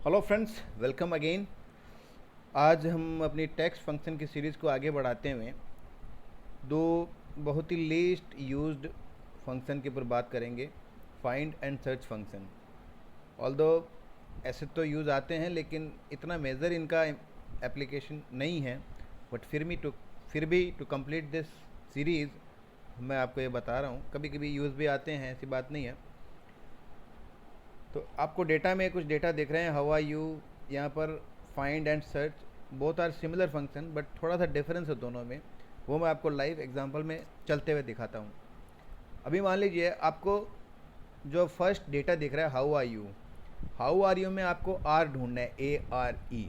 Hello friends, welcome again. आज हम अपनी टेक्स्ट फंक्शन की सीरीज़ को आगे बढ़ाते हुए दो बहुत ही लीस्ट यूज्ड फंक्शन के ऊपर बात करेंगे, find and search function. Although ऐसे तो यूज़ आते हैं लेकिन इतना मेजर इनका एप्लीकेशन नहीं है, बट फिर भी टू कंप्लीट दिस सीरीज़ मैं आपको ये बता रहा हूँ। कभी कभी यूज़ भी आते हैं, ऐसी बात नहीं है। तो आपको डेटा में कुछ डेटा दिख रहे हैं, हाउ आर यू, यहाँ पर find and search, both are similar function but थोड़ा सा डिफरेंस है दोनों में। वो मैं आपको लाइव एग्जांपल में चलते हुए दिखाता हूँ। अभी मान लीजिए आपको जो फर्स्ट डेटा दिख रहा है हाउ आर यू में आपको आर ढूंढना है, ARE।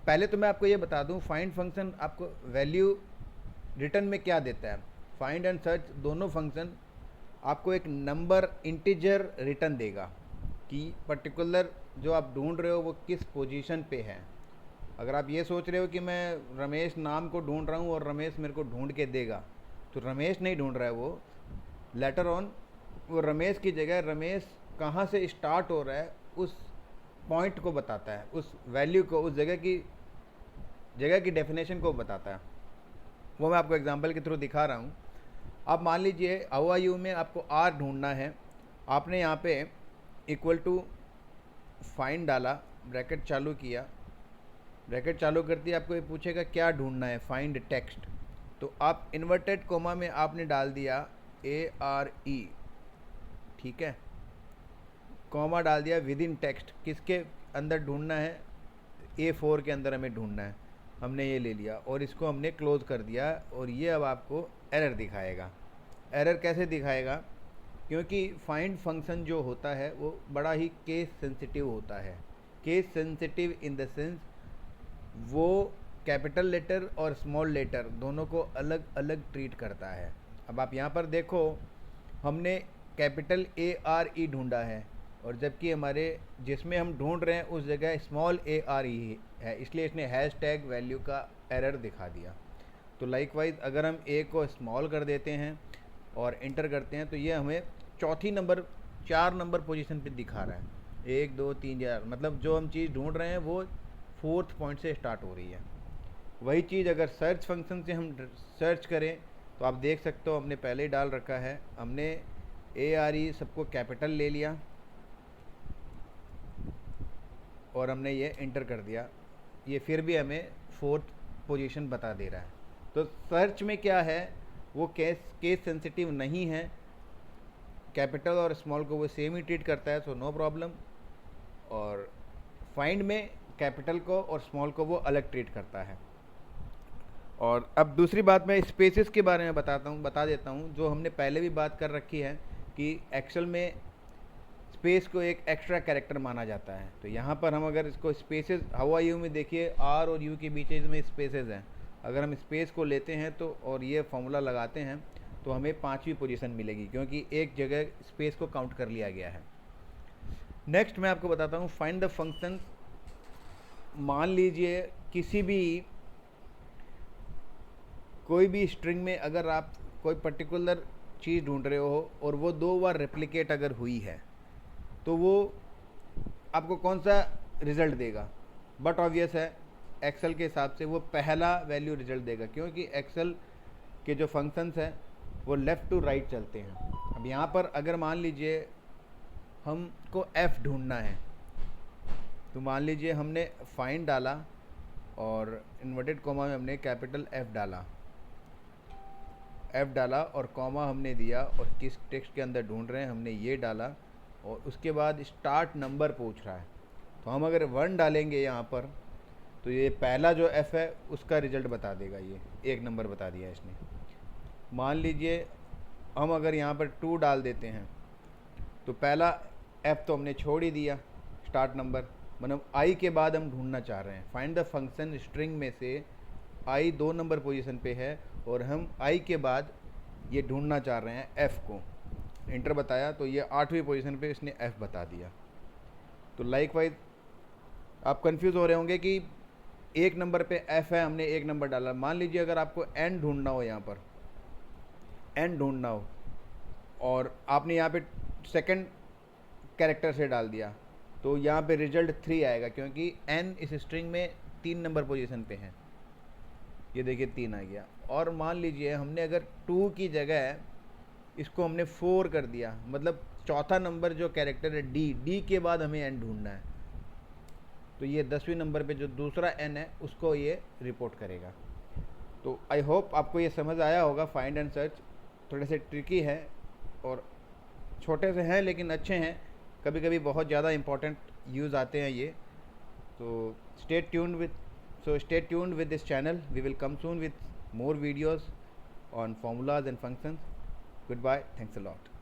पहले तो मैं आपको ये बता दूँ, फाइंड फंक्शन आपको वैल्यू रिटर्न में क्या देता है। फाइंड एंड सर्च दोनों फंक्शन आपको एक नंबर इंटीजर रिटर्न देगा कि पर्टिकुलर जो आप ढूंढ रहे हो वो किस पोजीशन पे है। अगर आप ये सोच रहे हो कि मैं रमेश नाम को ढूंढ रहा हूँ और रमेश मेरे को ढूंढ के देगा, तो रमेश नहीं ढूंढ रहा है वो। लेटर ऑन वो रमेश की जगह रमेश कहाँ से स्टार्ट हो रहा है उस पॉइंट को बताता है, उस वैल्यू को, उस जगह की डेफिनेशन को बताता है। वो मैं आपको एग्जांपल के थ्रू दिखा रहा हूँ। आप मान लीजिए हाउ आर यू में आपको आर ढूंढना है। आपने यहाँ पे इक्वल टू फाइंड डाला, ब्रैकेट चालू किया, ब्रैकेट चालू करती आपको ये पूछेगा क्या ढूंढना है, फाइंड टेक्स्ट। तो आप इन्वर्टेड कोमा में आपने डाल दिया ARE, ठीक है, कॉमा डाल दिया विद इन टेक्स्ट। किसके अंदर ढूंढना है, A4 के अंदर हमें ढूंढना है। हमने ये ले लिया और इसको हमने क्लोज कर दिया और ये अब आपको एरर दिखाएगा। एरर कैसे दिखाएगा, क्योंकि फाइंड फंक्शन जो होता है वो बड़ा ही केस सेंसिटिव होता है। Case sensitive in the sense वो कैपिटल लेटर और स्मॉल लेटर दोनों को अलग अलग ट्रीट करता है। अब आप यहाँ पर देखो, हमने कैपिटल ARE ढूंढा है और जबकि हमारे जिसमें हम ढूंढ रहे हैं उस जगह स्मॉल ARE है, इसलिए इसने हैश टैग वैल्यू का एरर दिखा दिया। तो लाइकवाइज अगर हम A को स्मॉल कर देते हैं और इंटर करते हैं तो ये हमें चौथी नंबर 4 नंबर पोजीशन पे दिखा रहा है। 1 2 3 4, मतलब जो हम चीज़ ढूंढ रहे हैं वो 4th पॉइंट से स्टार्ट हो रही है। वही चीज़ अगर सर्च फंक्शन से हम सर्च करें तो आप देख सकते हो हमने पहले ही डाल रखा है, हमने ARE सबको कैपिटल ले लिया और हमने ये इंटर कर दिया। ये फिर भी हमें 4th पोजीशन बता दे रहा है। तो सर्च में क्या है, वो केस सेंसिटिव नहीं है, कैपिटल और स्मॉल को वो सेम ही ट्रीट करता है, सो नो प्रॉब्लम। और फाइंड में कैपिटल को और स्मॉल को वो अलग ट्रीट करता है। और अब दूसरी बात मैं स्पेसेस के बारे में बता देता हूँ, जो हमने पहले भी बात कर रखी है कि एक्सेल में स्पेस को एक एक्स्ट्रा कैरेक्टर माना जाता है। तो यहाँ पर हम अगर इसको स्पेसेस, हाउ आर यू में देखिए आर और यू के बीच में स्पेसेस हैं। अगर हम स्पेस को लेते हैं तो और ये फॉर्मूला लगाते हैं तो हमें 5वीं पोजीशन मिलेगी, क्योंकि एक जगह स्पेस को काउंट कर लिया गया है। नेक्स्ट मैं आपको बताता हूँ फाइंड द फंक्शन। मान लीजिए कोई भी स्ट्रिंग में अगर आप कोई पर्टिकुलर चीज़ ढूंढ रहे हो और वो 2 बार रेप्लिकेट अगर हुई है तो वो आपको कौन सा रिज़ल्ट देगा। बट ऑब्वियस है, एक्सेल के हिसाब से वो पहला वैल्यू रिज़ल्ट देगा, क्योंकि एक्सेल के जो फंक्शंस हैं वो लेफ़्ट टू राइट चलते हैं। अब यहाँ पर अगर मान लीजिए हमको F ढूंढना है, तो मान लीजिए हमने फाइंड डाला और इन्वर्टेड कॉमा में हमने कैपिटल F डाला और कॉमा हमने दिया और किस टेक्स्ट के अंदर ढूंढ रहे हैं हमने ये डाला और उसके बाद स्टार्ट नंबर पूछ रहा है। तो हम अगर 1 डालेंगे यहाँ पर तो ये पहला जो F है उसका रिज़ल्ट बता देगा। ये 1 नंबर बता दिया इसने। मान लीजिए हम अगर यहाँ पर 2 डाल देते हैं तो पहला F तो हमने छोड़ ही दिया, स्टार्ट नंबर, मतलब I के बाद हम ढूंढना चाह रहे हैं। फाइंड द फंक्शन स्ट्रिंग में से I 2 नंबर पोजीशन पे है और हम I के बाद ये ढूंढना चाह रहे हैं F को। इंटर बताया तो ये 8वीं पोजीशन पे इसने F बता दिया। तो लाइकवाइज आप कंफ्यूज हो रहे होंगे कि 1 नंबर पे F है, हमने 1 नंबर डाला। मान लीजिए अगर आपको N ढूंढना हो, यहाँ पर N ढूंढना हो और आपने यहाँ पे सेकंड कैरेक्टर से डाल दिया, तो तो यहाँ पे रिजल्ट 3 आएगा क्योंकि n इस स्ट्रिंग में 3 नंबर पोजीशन पे है। ये देखिए 3 आ गया। और मान लीजिए हमने अगर 2 की जगह इसको हमने 4 कर दिया, मतलब चौथा नंबर जो कैरेक्टर है डी के बाद हमें n ढूंढना है, तो ये 10वें नंबर पे जो दूसरा n है उसको ये रिपोर्ट करेगा। तो आई होप आपको ये समझ आया होगा। फाइंड एंड सर्च थोड़े से ट्रिकी है और छोटे से हैं लेकिन अच्छे हैं, कभी कभी बहुत ज़्यादा इंपॉर्टेंट यूज़ आते हैं ये। तो stay tuned with this channel, we will come soon with more videos on formulas and functions. Goodbye, thanks a lot.